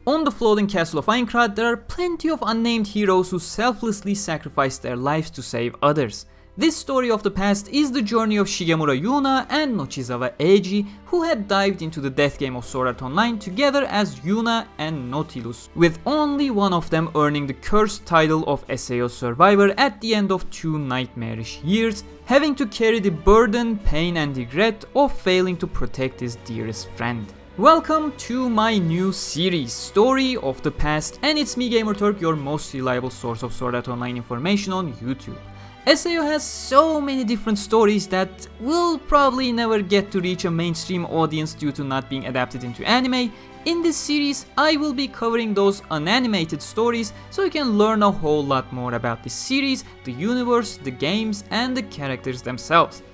On the floating castle of Aincrad, there are plenty of unnamed heroes who selflessly sacrifice their lives to save others. This story of the past is the journey of Shigemura Yuuna and Nochizawa Eiji, who had dived into the death game of Sword Art Online together as Yuna and Nautilus, with only one of them earning the cursed title of SAO Survivor at the end of 2 nightmarish years, having to carry the burden, pain and regret of failing to protect his dearest friend. Welcome to my new series, Story of the Past, and it's me Gamerturk, your most reliable source of Sword Art Online information on YouTube. SAO has so many different stories that will probably never get to reach a mainstream audience due to not being adapted into anime. In this series, I will be covering those unanimated stories so you can learn a whole lot more about this series, the universe, the games, and the characters themselves.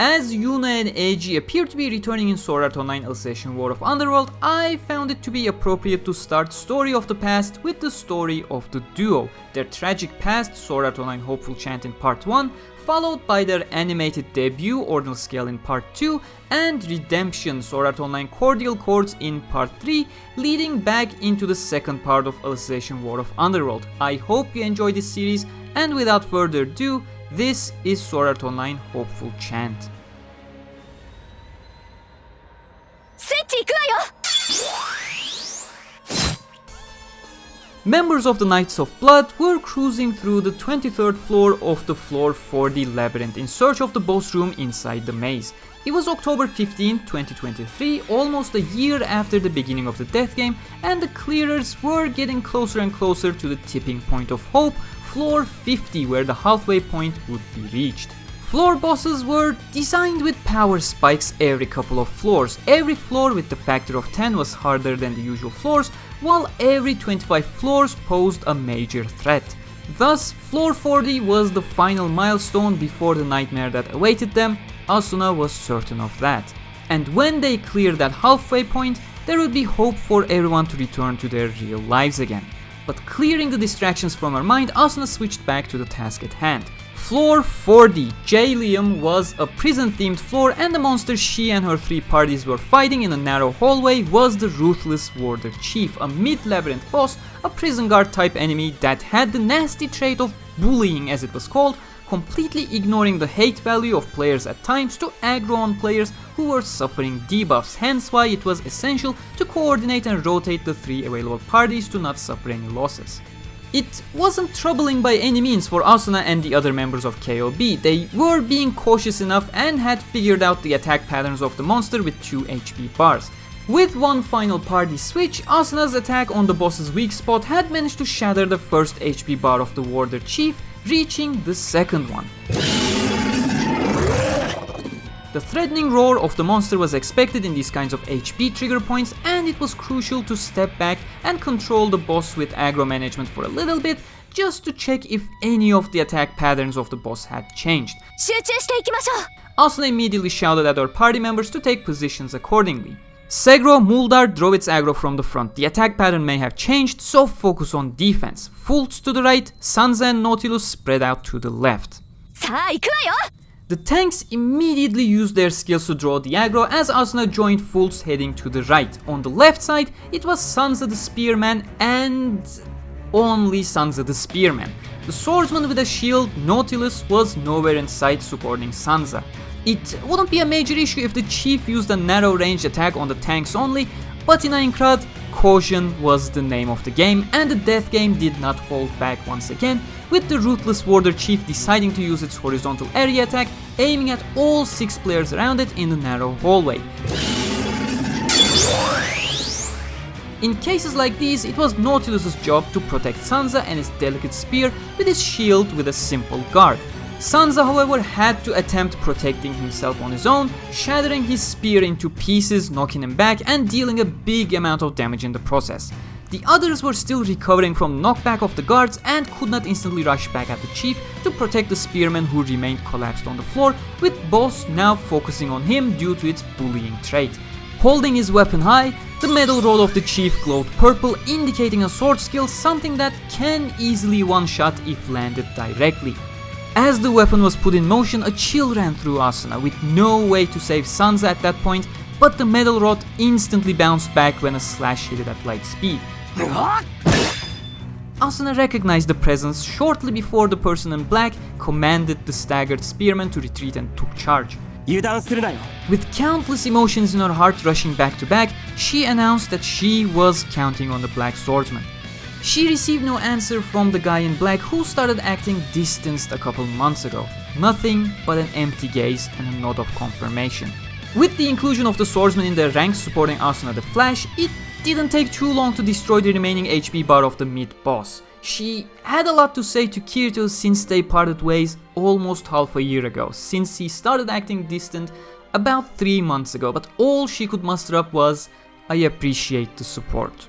As Yuna and Eiji appear to be returning in Sword Art Online Alicization War of Underworld, I found it to be appropriate to start Story of the Past with the story of the duo, their tragic past, Sword Art Online Hopeful Chant in Part 1, followed by their animated debut, Ordinal Scale in Part 2, and redemption, Sword Art Online Cordial Chords in Part 3, leading back into the second part of Alicization War of Underworld. I hope you enjoy this series, and without further ado, this is Sword Art Online Hopeful Chant. Members of the Knights of Blood were cruising through the 23rd floor of the floor 40 labyrinth in search of the boss room inside the maze. It was October 15, 2023, almost a year after the beginning of the death game, and the clearers were getting closer and closer to the tipping point of hope, floor 50, where the halfway point would be reached. Floor bosses were designed with power spikes every couple of floors. Every floor with the factor of 10 was harder than the usual floors, while every 25 floors posed a major threat. Thus, floor 40 was the final milestone before the nightmare that awaited them. Asuna was certain of that. And when they cleared that halfway point, there would be hope for everyone to return to their real lives again. But clearing the distractions from her mind, Asuna switched back to the task at hand. Floor 40, Jailium, was a prison-themed floor, and the monster she and her 3 parties were fighting in a narrow hallway was the Ruthless Warder Chief, a mid-labyrinth boss, a prison guard type enemy that had the nasty trait of bullying, as it was called, completely ignoring the hate value of players at times to aggro on players who were suffering debuffs, hence why it was essential to coordinate and rotate the 3 available parties to not suffer any losses. It wasn't troubling by any means for Asuna and the other members of KOB. They were being cautious enough and had figured out the attack patterns of the monster with 2 HP bars. With one final party switch, Asuna's attack on the boss's weak spot had managed to shatter the first HP bar of the Warder Chief, reaching the second one. The threatening roar of the monster was expected in these kinds of HP trigger points, and it was crucial to step back and control the boss with aggro management for a little bit, just to check if any of the attack patterns of the boss had changed. Asuna immediately shouted at her party members to take positions accordingly. Segro, Muldar drove its aggro from the front. The attack pattern may have changed, so focus on defense. Fultz to the right, Sansa and Nautilus spread out to the left. The tanks immediately used their skills to draw the aggro as Asuna joined Fultz heading to the right. On the left side, it was Sansa the Spearman and only Sansa the Spearman. The swordsman with a shield, Nautilus, was nowhere in sight supporting Sansa. It wouldn't be a major issue if the chief used a narrow range attack on the tanks only, but in Aincrad, caution was the name of the game, and the death game did not hold back once again, with the Ruthless Warder Chief deciding to use its horizontal area attack, aiming at all 6 players around it in the narrow hallway. In cases like these, it was Nautilus's job to protect Sansa and his delicate spear with his shield with a simple guard. Sansa, however, had to attempt protecting himself on his own, shattering his spear into pieces, knocking him back, and dealing a big amount of damage in the process. The others were still recovering from knockback of the guards and could not instantly rush back at the chief to protect the spearman who remained collapsed on the floor, with boss now focusing on him due to its bullying trait. Holding his weapon high, the metal rod of the chief glowed purple, indicating a sword skill, something that can easily one-shot if landed directly. As the weapon was put in motion, a chill ran through Asuna. With no way to save Sansa at that point, but the metal rod instantly bounced back when a slash hit it at light speed. Asuna recognized the presence shortly before the person in black commanded the staggered spearman to retreat and took charge. With countless emotions in her heart rushing back to back, she announced that she was counting on the black swordsman. She received no answer from the guy in black who started acting distanced a couple months ago. Nothing but an empty gaze and a nod of confirmation. With the inclusion of the swordsman in their ranks supporting Asuna the Flash, it didn't take too long to destroy the remaining HP bar of the mid-boss. She had a lot to say to Kirito since they parted ways almost half a year ago, since he started acting distant about 3 months ago, but all she could muster up was, "I appreciate the support."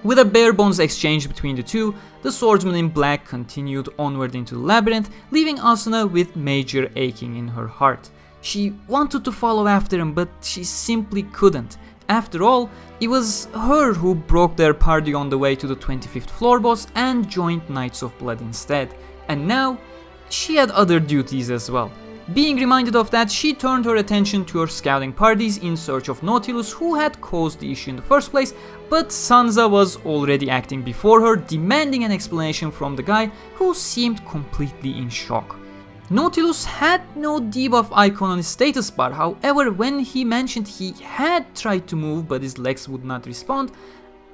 With a bare bones exchange between the two, the swordsman in black continued onward into the labyrinth, leaving Asuna with major aching in her heart. She wanted to follow after him, but she simply couldn't. After all, it was her who broke their party on the way to the 25th floor boss and joined Knights of Blood instead. And now, she had other duties as well. Being reminded of that, she turned her attention to her scouting parties in search of Nautilus, who had caused the issue in the first place, but Sansa was already acting before her, demanding an explanation from the guy who seemed completely in shock. Nautilus had no debuff icon on his status bar, however when he mentioned he had tried to move but his legs would not respond,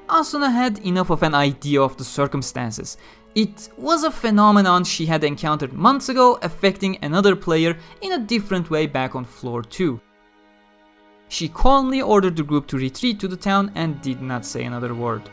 Asuna had enough of an idea of the circumstances. It was a phenomenon she had encountered months ago, affecting another player in a different way back on floor 2. She calmly ordered the group to retreat to the town and did not say another word.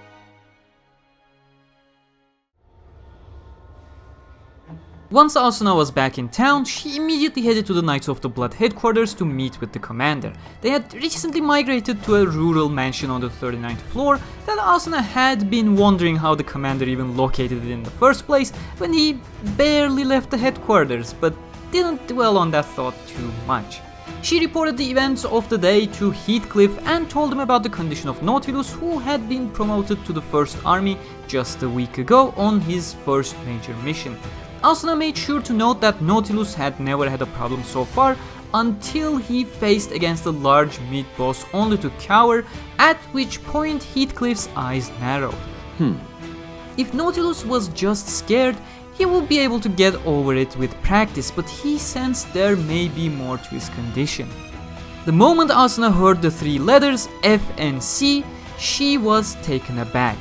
Once Asuna was back in town, she immediately headed to the Knights of the Blood headquarters to meet with the commander. They had recently migrated to a rural mansion on the 39th floor that Asuna had been wondering how the commander even located it in the first place when he barely left the headquarters, but didn't dwell on that thought too much. She reported the events of the day to Heathcliff and told him about the condition of Nautilus, who had been promoted to the 1st Army just a week ago on his first major mission. Asuna made sure to note that Nautilus had never had a problem so far until he faced against a large mid-boss only to cower, at which point Heathcliff's eyes narrowed. If Nautilus was just scared, he would be able to get over it with practice, but he sensed there may be more to his condition. The moment Asuna heard the 3 letters F and C, she was taken aback.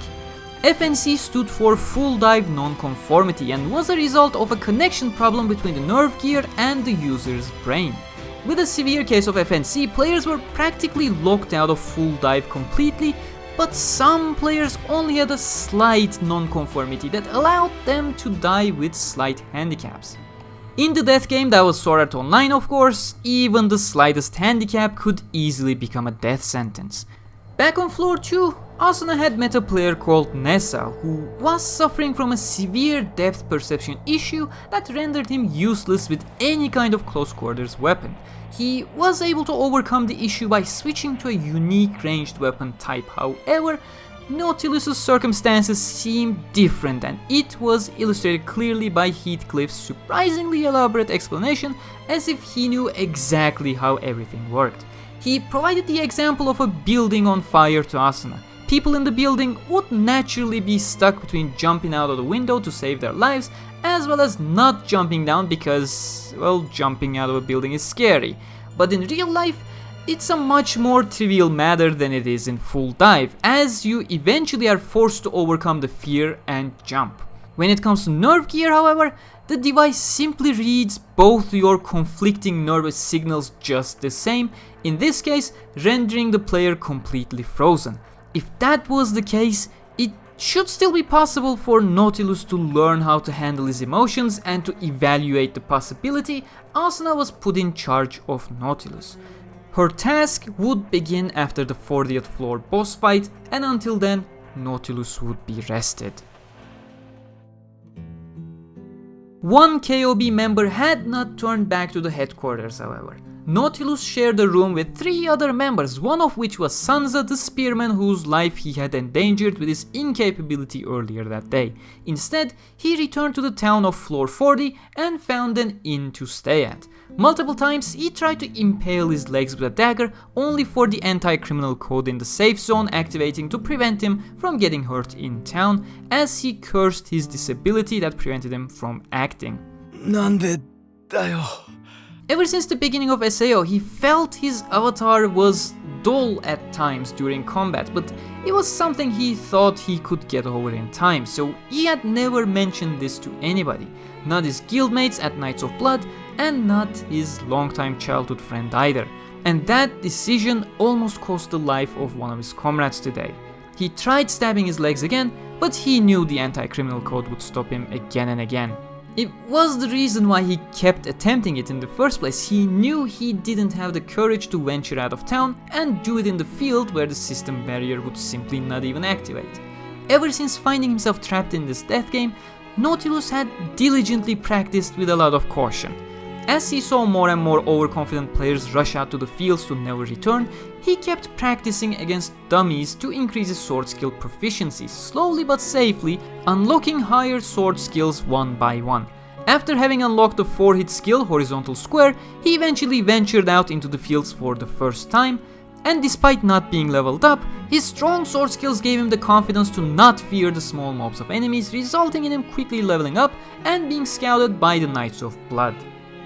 FNC stood for FullDive Non-Conformity and was a result of a connection problem between the nerve gear and the user's brain. With a severe case of FNC, players were practically locked out of FullDive completely, but some players only had a slight non-conformity that allowed them to die with slight handicaps. In the death game that was Art Online, of course, even the slightest handicap could easily become a death sentence. Back on floor 2, Asuna had met a player called Nessa, who was suffering from a severe depth perception issue that rendered him useless with any kind of close quarters weapon. He was able to overcome the issue by switching to a unique ranged weapon type. However, Nautilus's circumstances seemed different, and it was illustrated clearly by Heathcliff's surprisingly elaborate explanation, as if he knew exactly how everything worked. He provided the example of a building on fire to Asuna. People in the building would naturally be stuck between jumping out of the window to save their lives, as well as not jumping down because, well, jumping out of a building is scary. But in real life, it's a much more trivial matter than it is in FullDive, as you eventually are forced to overcome the fear and jump. When it comes to nerve gear, however, the device simply reads both your conflicting nervous signals just the same, in this case rendering the player completely frozen. If that was the case, it should still be possible for Nautilus to learn how to handle his emotions, and to evaluate the possibility, Asuna was put in charge of Nautilus. Her task would begin after the 40th floor boss fight, and until then, Nautilus would be rested. One KOB member had not turned back to the headquarters, however. Nautilus shared a room with 3 other members, one of which was Sansa, the spearman whose life he had endangered with his incapability earlier that day. Instead, he returned to the town of floor 40 and found an inn to stay at. Multiple times, he tried to impale his legs with a dagger, only for the anti-criminal code in the safe zone activating to prevent him from getting hurt in town, as he cursed his disability that prevented him from acting. Ever since the beginning of SAO, he felt his avatar was dull at times during combat, but it was something he thought he could get over in time, so he had never mentioned this to anybody, not his guildmates at Knights of Blood, and not his longtime childhood friend either. And that decision almost cost the life of one of his comrades today. He tried stabbing his legs again, but he knew the anti-criminal code would stop him again and again. It was the reason why he kept attempting it in the first place. He knew he didn't have the courage to venture out of town and do it in the field where the system barrier would simply not even activate. Ever since finding himself trapped in this death game, Nautilus had diligently practiced with a lot of caution. As he saw more and more overconfident players rush out to the fields to never return, he kept practicing against dummies to increase his sword skill proficiency, slowly but safely, unlocking higher sword skills one by one. After having unlocked the 4-hit skill, Horizontal Square, he eventually ventured out into the fields for the first time, and despite not being leveled up, his strong sword skills gave him the confidence to not fear the small mobs of enemies, resulting in him quickly leveling up and being scouted by the Knights of Blood.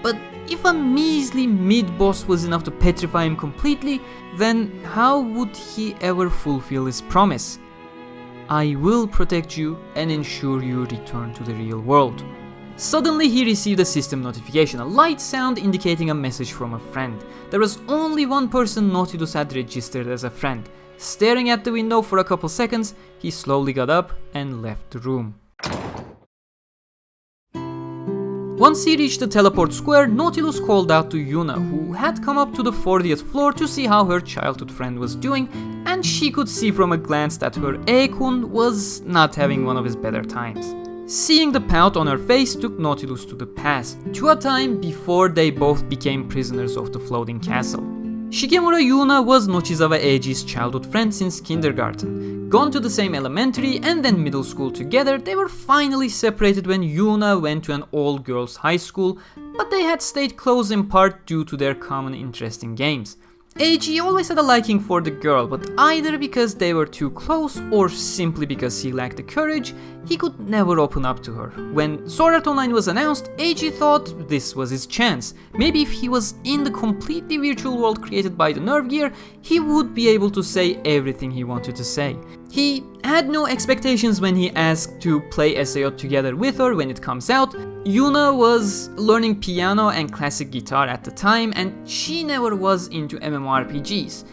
But if a measly mid-boss was enough to petrify him completely, then how would he ever fulfill his promise? I will protect you and ensure you return to the real world. Suddenly he received a system notification, a light sound indicating a message from a friend. There was only one person Nautilus had registered as a friend. Staring at the window for a couple seconds, he slowly got up and left the room. Once he reached the teleport square, Nautilus called out to Yuna, who had come up to the 40th floor to see how her childhood friend was doing, and she could see from a glance that her Eikun was not having one of his better times. Seeing the pout on her face took Nautilus to the past, to a time before they both became prisoners of the floating castle. Shigemura Yuuna was Nochizawa Eiji's childhood friend since kindergarten. Gone to the same elementary and then middle school together, they were finally separated when Yuuna went to an all-girls high school, but they had stayed close in part due to their common interest in games. Eiji always had a liking for the girl, but either because they were too close or simply because he lacked the courage, he could never open up to her. When Sword Art Online was announced, Eiji thought this was his chance. Maybe if he was in the completely virtual world created by the Nerve Gear, he would be able to say everything he wanted to say. He had no expectations when he asked to play SAO together with her when it comes out. Yuna was learning piano and classic guitar at the time, and she never was into MMORPGs.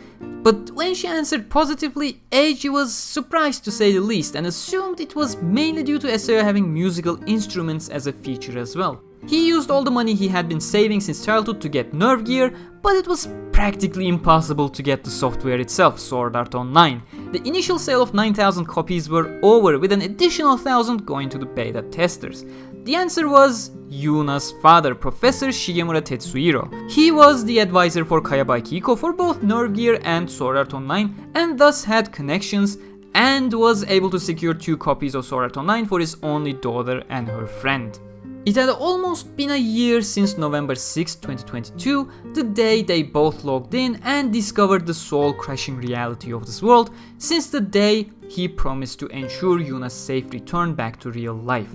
But when she answered positively, Eiji was surprised to say the least and assumed it was mainly due to SAO having musical instruments as a feature as well. He used all the money he had been saving since childhood to get Nerve Gear, but it was practically impossible to get the software itself, Sword Art Online. The initial sale of 9,000 copies were over, with an additional 1,000 going to the beta testers. The answer was Yuna's father, Professor Shigemura Tetsuhiro. He was the advisor for Kayabai Kiko for both Nerve Gear and Sword Art Online, and thus had connections and was able to secure 2 copies of Sword Art Online for his only daughter and her friend. It had almost been a year since November 6, 2022, the day they both logged in and discovered the soul-crushing reality of this world, since the day he promised to ensure Yuna's safe return back to real life.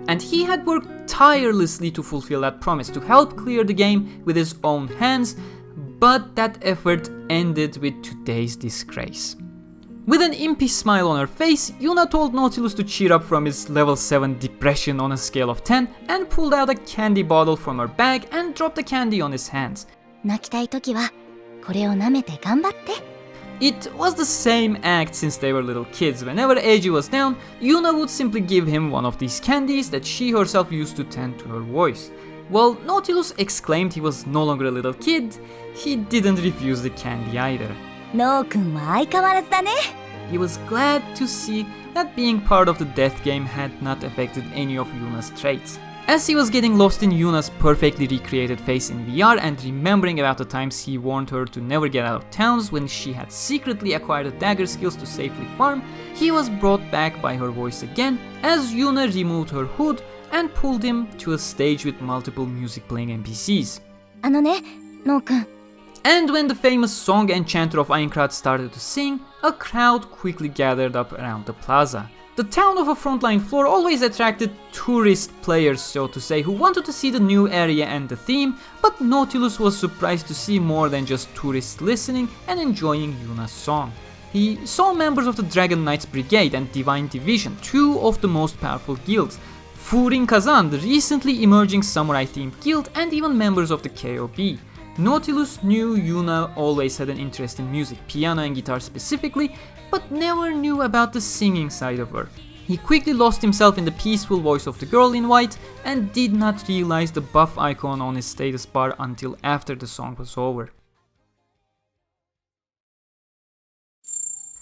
And he had worked tirelessly to fulfill that promise, to help clear the game with his own hands, but that effort ended with today's disgrace. With an impy smile on her face, Yuna told Nautilus to cheer up from his level 7 depression on a scale of 10 and pulled out a candy bottle from her bag and dropped the candy on his hands. It was the same act since they were little kids. Whenever Eiji was down, Yuna would simply give him one of these candies that she herself used to tend to her voice. While Nautilus exclaimed he was no longer a little kid, he didn't refuse the candy either. He was glad to see that being part of the death game had not affected any of Yuna's traits. As he was getting lost in Yuna's perfectly recreated face in VR and remembering about the times he warned her to never get out of towns when she had secretly acquired the dagger skills to safely farm, he was brought back by her voice again as Yuna removed her hood and pulled him to a stage with multiple music playing NPCs. ね、ノー君。 And when the famous song and chanter of Aincrad started to sing, a crowd quickly gathered up around the plaza. The town of a frontline floor always attracted tourist players, so to say, who wanted to see the new area and the theme, but Nautilus was surprised to see more than just tourists listening and enjoying Yuna's song. He saw members of the Dragon Knights Brigade and Divine Division, two of the most powerful guilds, Furin Kazan, the recently emerging samurai-themed guild, and even members of the KOB. Nautilus knew Yuna always had an interest in music, piano and guitar specifically, but never knew about the singing side of her. He quickly lost himself in the peaceful voice of the girl in white and did not realize the buff icon on his status bar until after the song was over.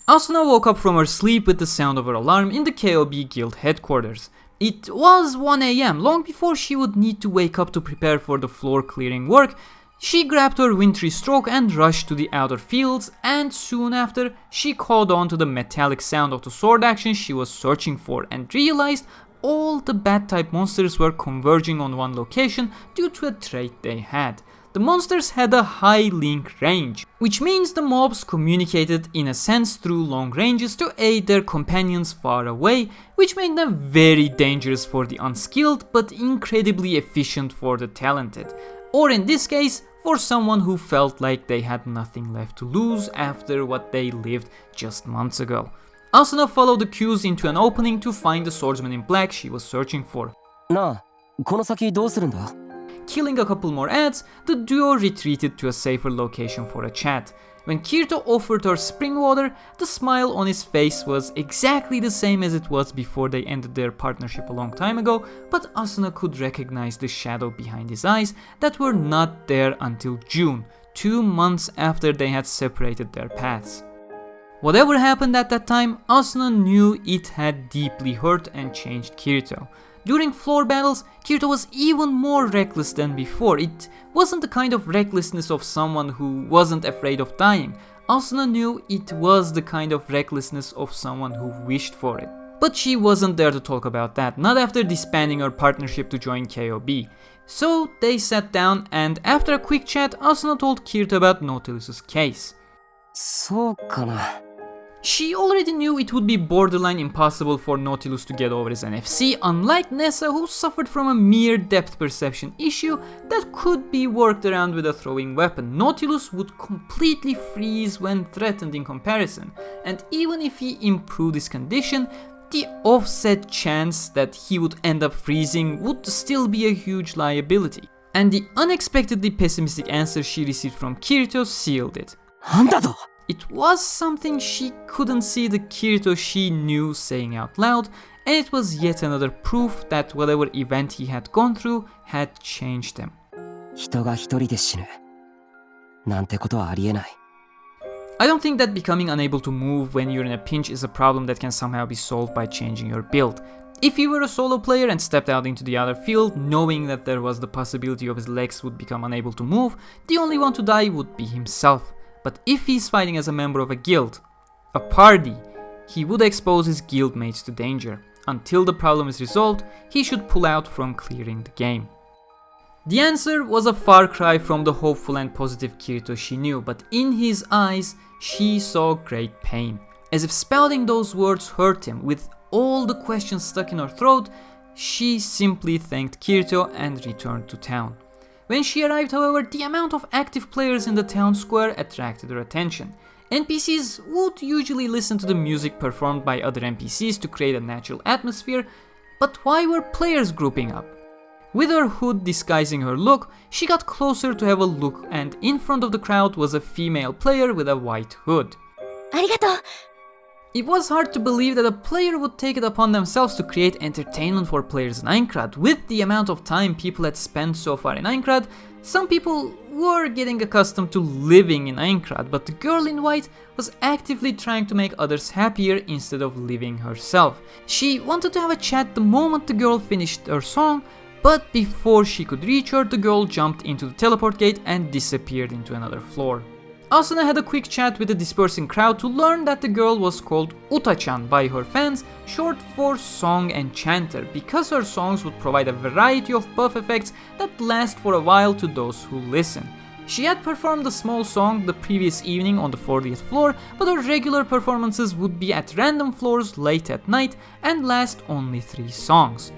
Asuna woke up from her sleep with the sound of her alarm in the KOB guild headquarters. It was 1 AM, long before she would need to wake up to prepare for the floor clearing work. She grabbed her wintry stroke and rushed to the outer fields, and soon after, she caught on to the metallic sound of the sword action she was searching for and realized all the bad type monsters were converging on one location due to a trait they had. The monsters had a high link range, which means the mobs communicated in a sense through long ranges to aid their companions far away, which made them very dangerous for the unskilled but incredibly efficient for the talented. Or in this case, for someone who felt like they had nothing left to lose after what they lived just months ago. Asuna followed the cues into an opening to find the swordsman in black she was searching for. なあ、この先どうするんだ? Killing a couple more ads, the duo retreated to a safer location for a chat. When Kirito offered her spring water, the smile on his face was exactly the same as it was before they ended their partnership a long time ago, but Asuna could recognize the shadow behind his eyes that were not there until June, 2 months after they had separated their paths. Whatever happened at that time, Asuna knew it had deeply hurt and changed Kirito. During floor battles, Kirito was even more reckless than before. It wasn't the kind of recklessness of someone who wasn't afraid of dying. Asuna knew it was the kind of recklessness of someone who wished for it. But she wasn't there to talk about that, not after disbanding her partnership to join KOB. So they sat down, and after a quick chat, Asuna told Kirito about Nautilus's case. そうかな。 She already knew it would be borderline impossible for Nautilus to get over his NFC, unlike Nessa, who suffered from a mere depth perception issue that could be worked around with a throwing weapon. Nautilus would completely freeze when threatened in comparison, and even if he improved his condition, the offset chance that he would end up freezing would still be a huge liability. And the unexpectedly pessimistic answer she received from Kirito sealed it. なんだと? It was something she couldn't see the Kirito she knew saying out loud, and it was yet another proof that whatever event he had gone through had changed him. 人が一人で死ぬ。なんてことはありえない。 I don't think that becoming unable to move when you're in a pinch is a problem that can somehow be solved by changing your build. If he were a solo player and stepped out into the other field, knowing that there was the possibility of his legs would become unable to move, the only one to die would be himself. But if he's fighting as a member of a guild, a party, he would expose his guildmates to danger. Until the problem is resolved, he should pull out from clearing the game. The answer was a far cry from the hopeful and positive Kirito she knew, but in his eyes, she saw great pain. As if spouting those words hurt him, with all the questions stuck in her throat, she simply thanked Kirito and returned to town. When she arrived, however, the amount of active players in the town square attracted her attention. NPCs would usually listen to the music performed by other NPCs to create a natural atmosphere, but why were players grouping up? With her hood disguising her look, she got closer to have a look, and in front of the crowd was a female player with a white hood. ありがとう。 It was hard to believe that a player would take it upon themselves to create entertainment for players in Aincrad. With the amount of time people had spent so far in Aincrad, some people were getting accustomed to living in Aincrad, but the girl in white was actively trying to make others happier instead of living herself. She wanted to have a chat the moment the girl finished her song, but before she could reach her, the girl jumped into the teleport gate and disappeared into another floor. Asuna had a quick chat with the dispersing crowd to learn that the girl was called Utachan by her fans, short for Song Enchanter, because her songs would provide a variety of buff effects that last for a while to those who listen. She had performed a small song the previous evening on the 40th floor, but her regular performances would be at random floors late at night and last only 3 songs.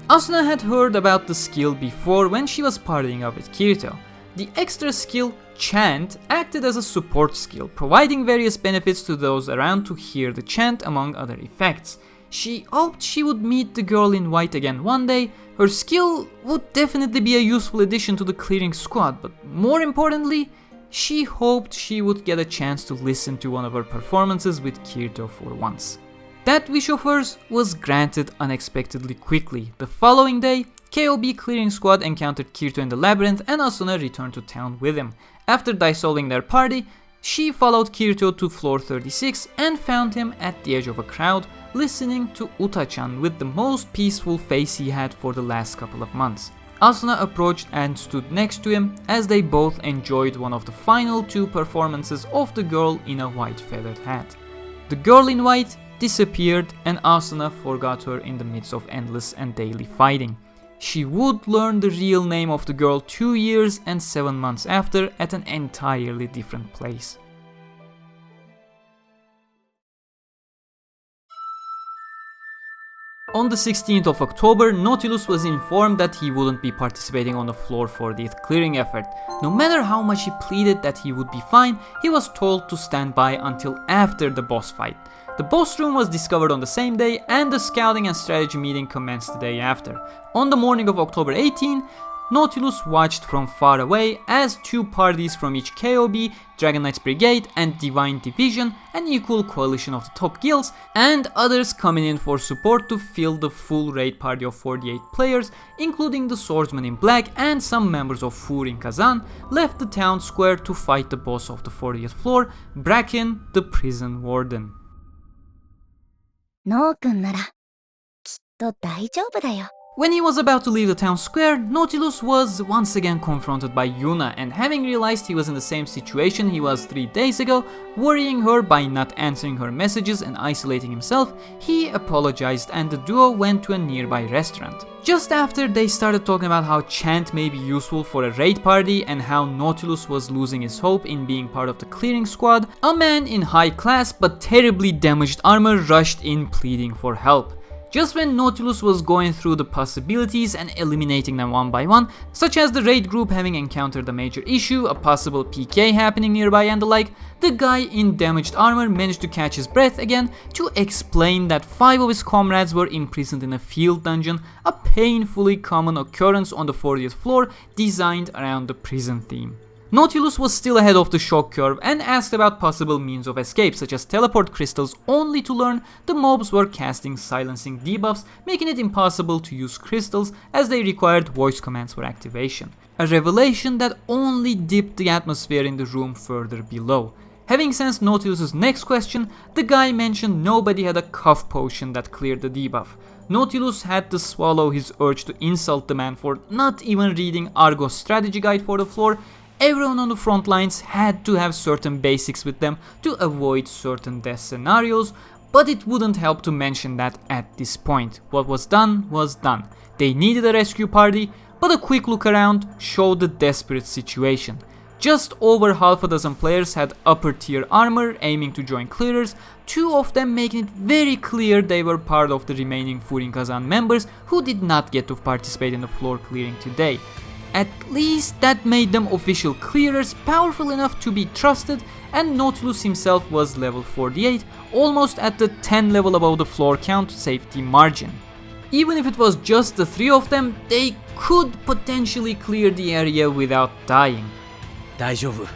Asuna had heard about the skill before when she was partying up with Kirito. The extra skill, Chant, acted as a support skill, providing various benefits to those around to hear the chant among other effects. She hoped she would meet the girl in white again one day. Her skill would definitely be a useful addition to the clearing squad, but more importantly, she hoped she would get a chance to listen to one of her performances with Kirito for once. That wish of hers was granted unexpectedly quickly. The following day, KOB clearing squad encountered Kirito in the labyrinth and Asuna returned to town with him. After dissolving their party, she followed Kirito to floor 36 and found him at the edge of a crowd, listening to Utachan with the most peaceful face he had for the last couple of months. Asuna approached and stood next to him as they both enjoyed one of the final 2 performances of the girl in a white feathered hat. The girl in white disappeared and Asuna forgot her in the midst of endless and daily fighting. She would learn the real name of the girl 2 years and 7 months after at an entirely different place. On the 16th of October, Nautilus was informed that he wouldn't be participating on the floor 40th clearing effort. No matter how much he pleaded that he would be fine, he was told to stand by until after the boss fight. The boss room was discovered on the same day and the scouting and strategy meeting commenced the day after. On the morning of October 18, Nautilus watched from far away as 2 parties from each KOB, Dragon Knight's Brigade and Divine Division, an equal coalition of the top guilds, and others coming in for support to fill the full raid party of 48 players, including the Swordsman in Black and some members of Furin Kazan, left the town square to fight the boss of the 40th floor, Bracken, the prison warden. ノーくんならきっと大丈夫だよ。 When he was about to leave the town square, Nautilus was once again confronted by Yuna, and having realized he was in the same situation he was 3 days ago, worrying her by not answering her messages and isolating himself, he apologized and the duo went to a nearby restaurant. Just after they started talking about how chant may be useful for a raid party and how Nautilus was losing his hope in being part of the clearing squad, a man in high class but terribly damaged armor rushed in pleading for help. Just when Nautilus was going through the possibilities and eliminating them one by one, such as the raid group having encountered a major issue, a possible PK happening nearby and the like, the guy in damaged armor managed to catch his breath again to explain that 5 of his comrades were imprisoned in a field dungeon, a painfully common occurrence on the 40th floor designed around the prison theme. Nautilus was still ahead of the shock curve and asked about possible means of escape such as teleport crystals, only to learn the mobs were casting silencing debuffs, making it impossible to use crystals as they required voice commands for activation. A revelation that only dipped the atmosphere in the room further below. Having sensed Nautilus's next question, the guy mentioned nobody had a cough potion that cleared the debuff. Nautilus had to swallow his urge to insult the man for not even reading Argo's strategy guide for the floor. Everyone on the front lines had to have certain basics with them to avoid certain death scenarios, but it wouldn't help to mention that at this point. What was done was done. They needed a rescue party, but a quick look around showed the desperate situation. Just over half a dozen players had upper tier armor aiming to join clearers, 2 of them making it very clear they were part of the remaining Furin Kazan members who did not get to participate in the floor clearing today. At least that made them official clearers, powerful enough to be trusted, and Nautilus himself was level 48, almost at the 10 level above the floor count safety margin. Even if it was just the 3 of them, they could potentially clear the area without dying. 大丈夫。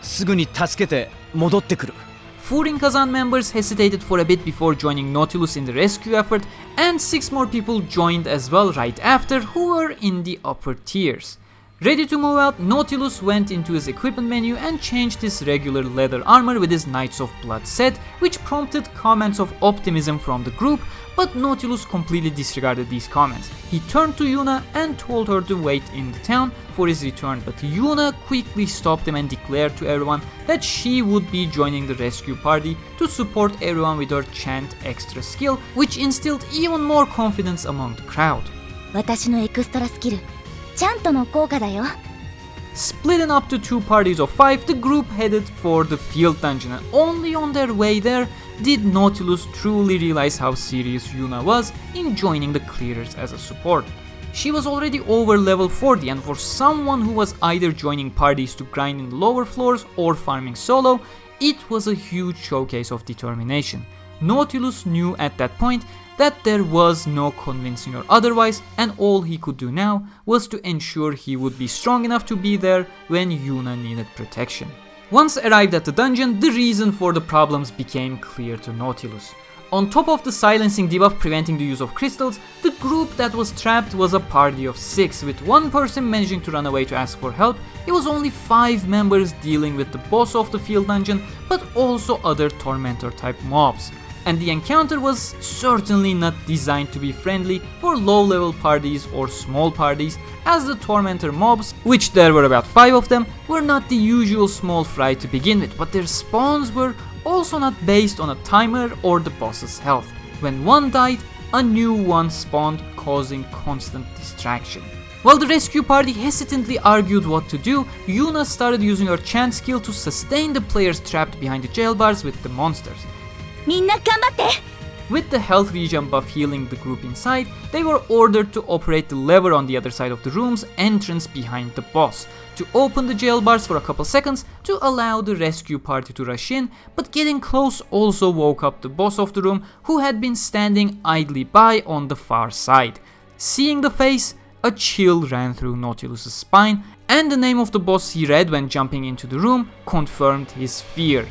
すぐに助けて戻ってくる。 Furin Kazan members hesitated for a bit before joining Nautilus in the rescue effort, and 6 more people joined as well right after who were in the upper tiers. Ready to move out, Nautilus went into his equipment menu and changed his regular leather armor with his Knights of Blood set, which prompted comments of optimism from the group, but Nautilus completely disregarded these comments. He turned to Yuna and told her to wait in the town for his return, but Yuna quickly stopped him and declared to everyone that she would be joining the rescue party to support everyone with her chant extra skill, which instilled even more confidence among the crowd. 私のエクストラスキル、チャントの効果だよ。Splitting up to 2 parties of 5, the group headed for the field dungeon, and only on their way there did Nautilus truly realize how serious Yuna was in joining the clearers as a support. She was already over level 40, and for someone who was either joining parties to grind in the lower floors or farming solo, it was a huge showcase of determination. Nautilus knew at that point that there was no convincing her otherwise, and all he could do now was to ensure he would be strong enough to be there when Yuna needed protection. Once arrived at the dungeon, the reason for the problems became clear to Nautilus. On top of the silencing debuff preventing the use of crystals, the group that was trapped was a party of 6, with one person managing to run away to ask for help. It was only 5 members dealing with the boss of the field dungeon, but also other tormentor type mobs. And the encounter was certainly not designed to be friendly for low level parties or small parties, as the tormentor mobs, which there were about 5 of them, were not the usual small fry to begin with, but their spawns were also not based on a timer or the boss's health. When one died, a new one spawned, causing constant distraction. While the rescue party hesitantly argued what to do, Yuna started using her chant skill to sustain the players trapped behind the jail bars with the monsters. みんな頑張って。 With the health regen buff healing the group inside, they were ordered to operate the lever on the other side of the room's entrance behind the boss, to open the jail bars for a couple seconds to allow the rescue party to rush in, but getting close also woke up the boss of the room, who had been standing idly by on the far side. Seeing the face, a chill ran through Nautilus's spine, and the name of the boss he read when jumping into the room confirmed his fear.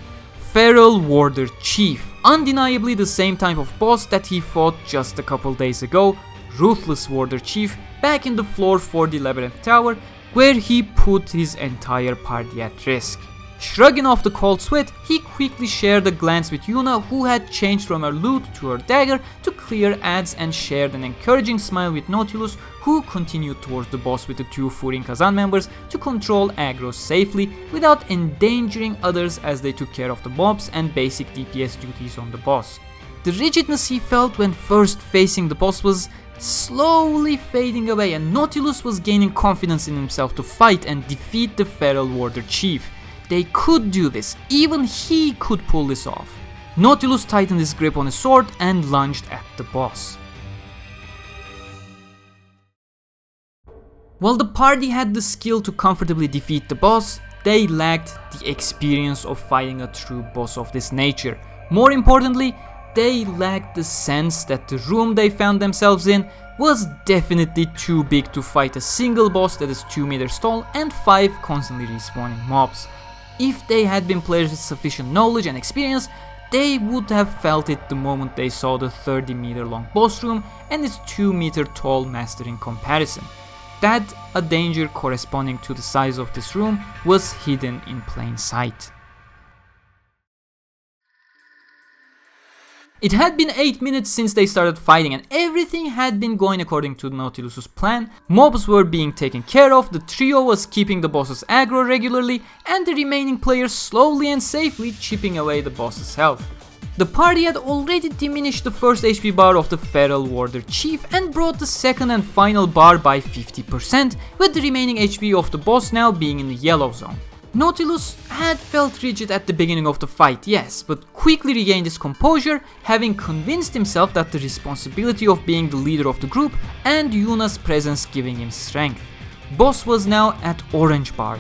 Feral Warder Chief, undeniably the same type of boss that he fought just a couple days ago, Ruthless Warder Chief, back in the floor 40 Labyrinth Tower, where he put his entire party at risk. Shrugging off the cold sweat, he quickly shared a glance with Yuna, who had changed from her lute to her dagger to clear ads, and shared an encouraging smile with Nautilus, who continued towards the boss with the 2 Furin Kazan members to control aggro safely without endangering others as they took care of the mobs and basic DPS duties on the boss. The rigidness he felt when first facing the boss was slowly fading away, and Nautilus was gaining confidence in himself to fight and defeat the Feral Warder Chief. They could do this, even he could pull this off. Nautilus tightened his grip on his sword and lunged at the boss. While the party had the skill to comfortably defeat the boss, they lacked the experience of fighting a true boss of this nature. More importantly, they lacked the sense that the room they found themselves in was definitely too big to fight a single boss that is 2 meters tall and 5 constantly respawning mobs. If they had been players with sufficient knowledge and experience, they would have felt it the moment they saw the 30-meter long boss room and its 2-meter tall master in comparison. That a danger corresponding to the size of this room was hidden in plain sight. It had been 8 minutes since they started fighting, and everything had been going according to Nautilus's plan. Mobs were being taken care of, the trio was keeping the boss's aggro regularly, and the remaining players slowly and safely chipping away the boss's health. The party had already diminished the first HP bar of the Feral Warder Chief and brought the second and final bar by 50%, with the remaining HP of the boss now being in the yellow zone. Nautilus had felt rigid at the beginning of the fight, yes, but quickly regained his composure, having convinced himself that the responsibility of being the leader of the group and Yuna's presence giving him strength. Boss was now at orange bar.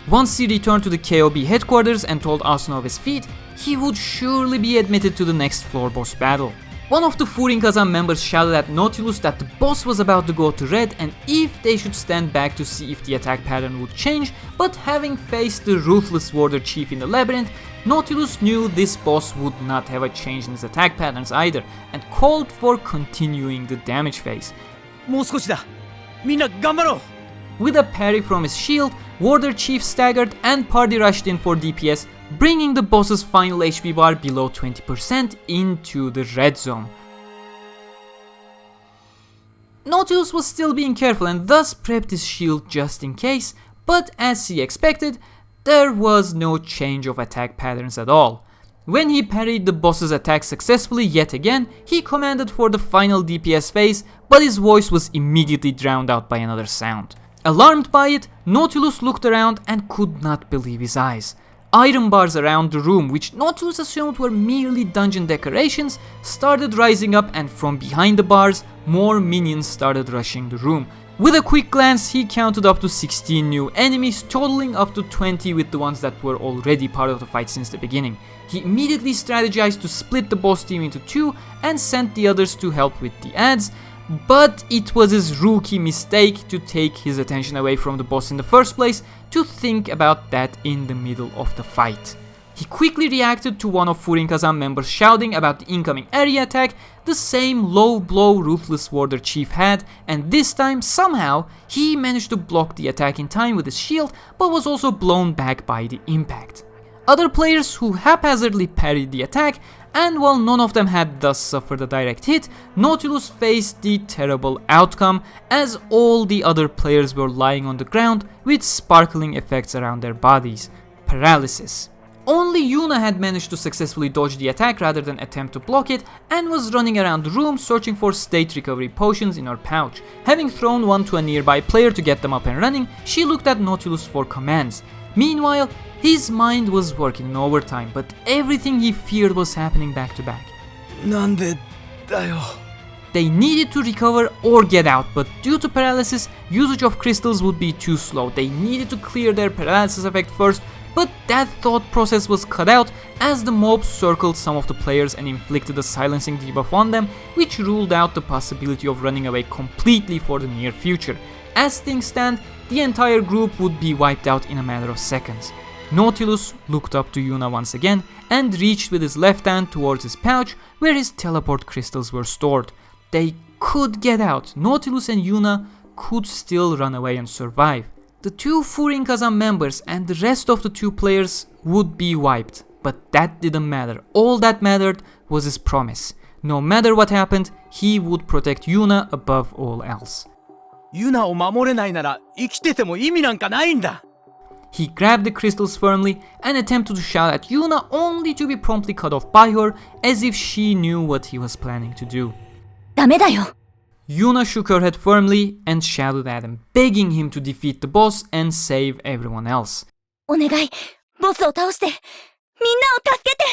Once he returned to the KOB headquarters and told Asuna of his feat, he would surely be admitted to the next floor boss battle. One of the Furin Kazan members shouted at Nautilus that the boss was about to go to red and if they should stand back to see if the attack pattern would change, but having faced the Ruthless Warder Chief in the labyrinth, Nautilus knew this boss would not have a change in his attack patterns either, and called for continuing the damage phase. もう少しだ。みんな頑張ろう。With a parry from his shield, Warder Chief staggered and party rushed in for DPS, bringing the boss's final HP bar below 20% into the red zone. Nautilus was still being careful and thus prepped his shield just in case, but as he expected, there was no change of attack patterns at all. When he parried the boss's attack successfully yet again, he commanded for the final DPS phase, but his voice was immediately drowned out by another sound. Alarmed by it, Nautilus looked around and could not believe his eyes. Iron bars around the room, which Nautilus assumed were merely dungeon decorations, started rising up, and from behind the bars, more minions started rushing the room. With a quick glance, he counted up to 16 new enemies, totaling up to 20 with the ones that were already part of the fight since the beginning. He immediately strategized to split the boss team into two and sent the others to help with the ads, but it was his rookie mistake to take his attention away from the boss in the first place to think about that in the middle of the fight. He quickly reacted to one of Furin-Kazan members shouting about the incoming area attack, the same low blow Ruthless Warder Chief had, and this time somehow he managed to block the attack in time with his shield, but was also blown back by the impact. Other players who haphazardly parried the attack, and while none of them had thus suffered a direct hit, Nautilus faced the terrible outcome as all the other players were lying on the ground with sparkling effects around their bodies. Paralysis. Only Yuna had managed to successfully dodge the attack rather than attempt to block it, and was running around the room searching for state recovery potions in her pouch. Having thrown one to a nearby player to get them up and running, she looked at Nautilus for commands. Meanwhile, his mind was working in overtime, but everything he feared was happening back to back. They needed to recover or get out, but due to paralysis, usage of crystals would be too slow. They needed to clear their paralysis effect first, but that thought process was cut out as the mobs circled some of the players and inflicted a silencing debuff on them, which ruled out the possibility of running away completely for the near future. As things stand, the entire group would be wiped out in a matter of seconds. Nautilus looked up to Yuna once again and reached with his left hand towards his pouch where his teleport crystals were stored. They could get out. Nautilus and Yuna could still run away and survive. The two Furin-Kazan members and the rest of the two players would be wiped, but that didn't matter. All that mattered was his promise. No matter what happened, he would protect Yuna above all else. ユナを守れないなら生きてても意味なんかないんだ。 He grabbed the crystals firmly and attempted to shout at Yuna, only to be promptly cut off by her as if she knew what he was planning to do. ダメだよ。 Yuna shook her head firmly and shouted at him, begging him to defeat the boss and save everyone else. お願い、ボスを倒して、みんなを助けて。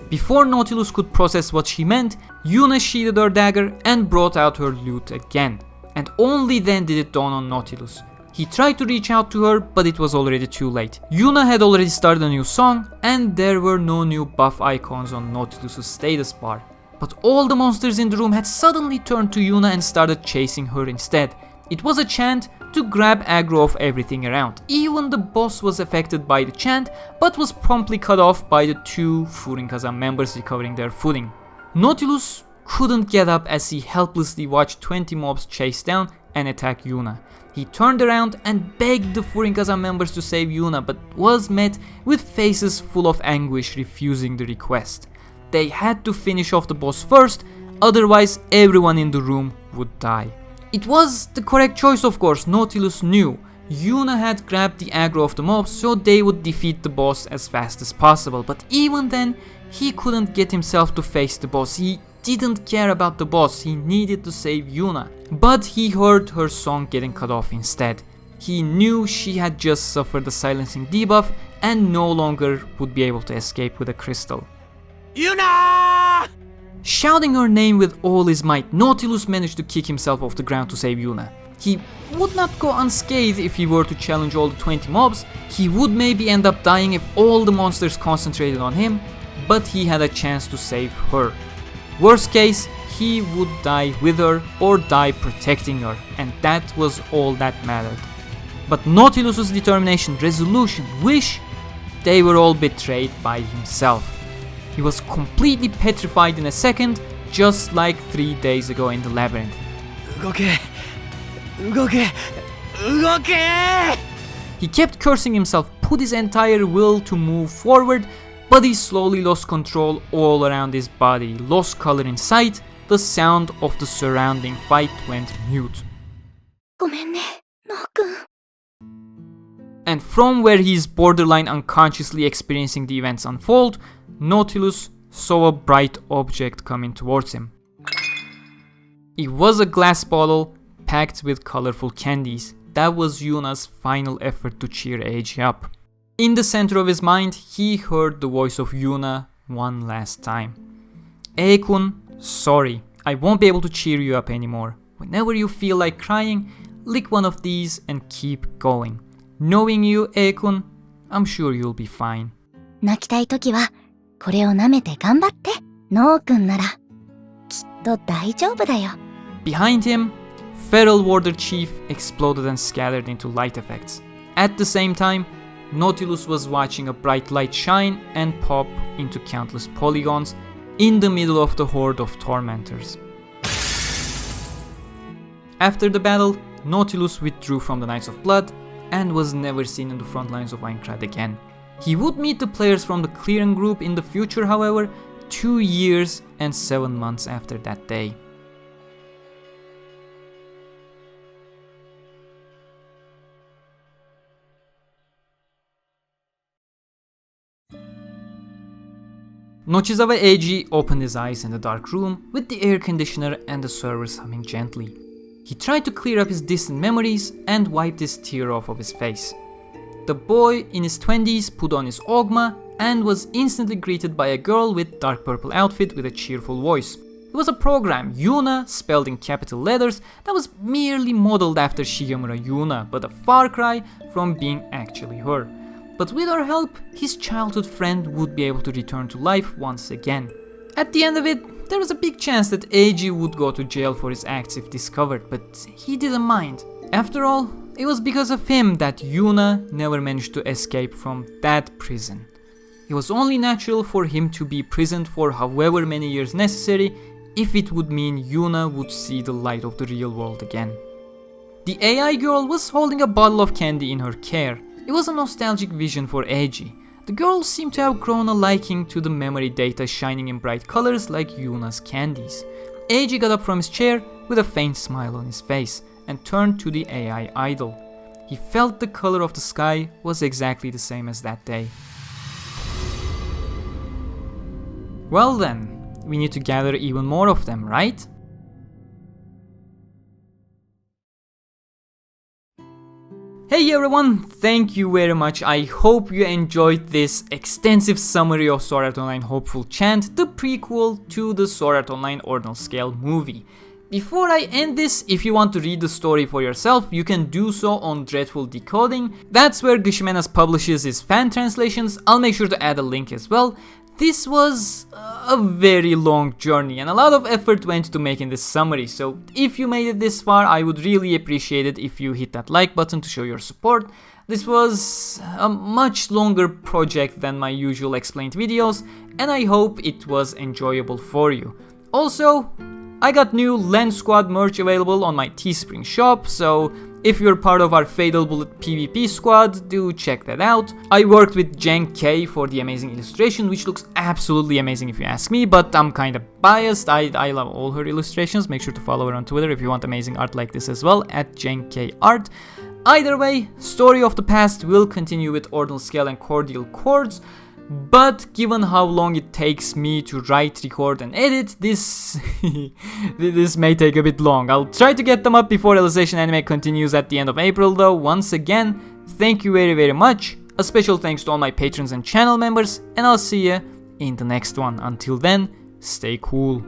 Before Nautilus could process what she meant, Yuna sheathed her dagger and brought out her lute again. And only then did it dawn on Nautilus. He tried to reach out to her, but it was already too late. Yuna had already started a new song, and there were no new buff icons on Nautilus's status bar. But all the monsters in the room had suddenly turned to Yuna and started chasing her instead. It was a chant to grab aggro of everything around. Even the boss was affected by the chant, but was promptly cut off by the two Furin-Kazan members recovering their footing. Nautilus couldn't get up as he helplessly watched 20 mobs chase down and attack Yuna. He turned around and begged the Furin-Kazan members to save Yuna, but was met with faces full of anguish refusing the request. They had to finish off the boss first, otherwise everyone in the room would die. It was the correct choice, of course. Nautilus knew. Yuna had grabbed the aggro of the mobs so they would defeat the boss as fast as possible, but even then, he couldn't get himself to face the boss. He didn't care about the boss, he needed to save Yuna. But he heard her song getting cut off instead. He knew she had just suffered a silencing debuff and no longer would be able to escape with a crystal. Yuna! Shouting her name with all his might, Nautilus managed to kick himself off the ground to save Yuna. He would not go unscathed if he were to challenge all the 20 mobs. He would maybe end up dying if all the monsters concentrated on him, but he had a chance to save her. Worst case, he would die with her or die protecting her, and that was all that mattered. But Nautilus's determination, resolution, wish, they were all betrayed by himself. He was completely petrified in a second, just like 3 days ago in the labyrinth. 動け、動け、動け He kept cursing himself, put his entire will to move forward, but he slowly lost control all around his body, lost color in sight, the sound of the surrounding fight went mute. ごめんね、ノー君。 And from where he is borderline unconsciously experiencing the events unfold, Nautilus saw a bright object coming towards him. It was a glass bottle packed with colorful candies. That was Yuna's final effort to cheer Eiji up. In the center of his mind, he heard the voice of Yuna one last time. Eikun, sorry, I won't be able to cheer you up anymore. Whenever you feel like crying, lick one of these and keep going. Knowing you, Eikun, I'm sure you'll be fine. 泣きたいときは、これを舐めて頑張って。ノー君なら、きっと大丈夫だよ。Behind him, Feral Warder Chief exploded and scattered into light effects. At the same time, Nautilus was watching a bright light shine and pop into countless polygons in the middle of the horde of tormentors. After the battle, Nautilus withdrew from the Knights of Blood and was never seen in the front lines of Aincrad again. He would meet the players from the clearing group in the future, however, 2 years and 7 months after that day. Nochizawa Eiji opened his eyes in the dark room with the air conditioner and the servers humming gently. He tried to clear up his distant memories and wiped his tear off of his face. The boy in his 20s put on his ogma and was instantly greeted by a girl with dark purple outfit with a cheerful voice. It was a program, Yuna, spelled in capital letters, that was merely modeled after Shigemura Yuuna, but a far cry from being actually her. But with her help, his childhood friend would be able to return to life once again. At the end of it, there was a big chance that Eiji would go to jail for his acts if discovered, but he didn't mind. After all, it was because of him that Yuna never managed to escape from that prison. It was only natural for him to be imprisoned for however many years necessary if it would mean Yuna would see the light of the real world again. The AI girl was holding a bottle of candy in her care. It was a nostalgic vision for Eiji. The girl seemed to have grown a liking to the memory data shining in bright colors like Yuna's candies. Eiji got up from his chair with a faint smile on his face and turned to the AI idol. He felt the color of the sky was exactly the same as that day. Well then, we need to gather even more of them, right? Hey everyone, thank you very much. I hope you enjoyed this extensive summary of Sword Art Online Hopeful Chant, the prequel to the Sword Art Online Ordinal Scale movie. Before I end this, if you want to read the story for yourself, you can do so on Dreadful Decoding. That's where Gushimenas publishes his fan translations. I'll make sure to add a link as well. This was a very long journey and a lot of effort went to making this summary, so if you made it this far, I would really appreciate it if you hit that like button to show your support. This was a much longer project than my usual explained videos, and I hope it was enjoyable for you. Also, I got new Lens Squad merch available on my Teespring shop, so if you're part of our Fatal Bullet PvP squad, do check that out. I worked with Jen K for the amazing illustration, which looks absolutely amazing if you ask me, but I'm kinda biased. I love all her illustrations. Make sure to follow her on Twitter if you want amazing art like this as well, at Jen K Art. Either way, Story of the Past will continue with Ordinal Scale and Cordial Chords, but given how long it takes me to write, record and edit, this this may take a bit long. I'll try to get them up before Alicization anime continues at the end of April though. Once again, thank you very much. A special thanks to all my patrons and channel members, and I'll see you in the next one. Until then, stay cool.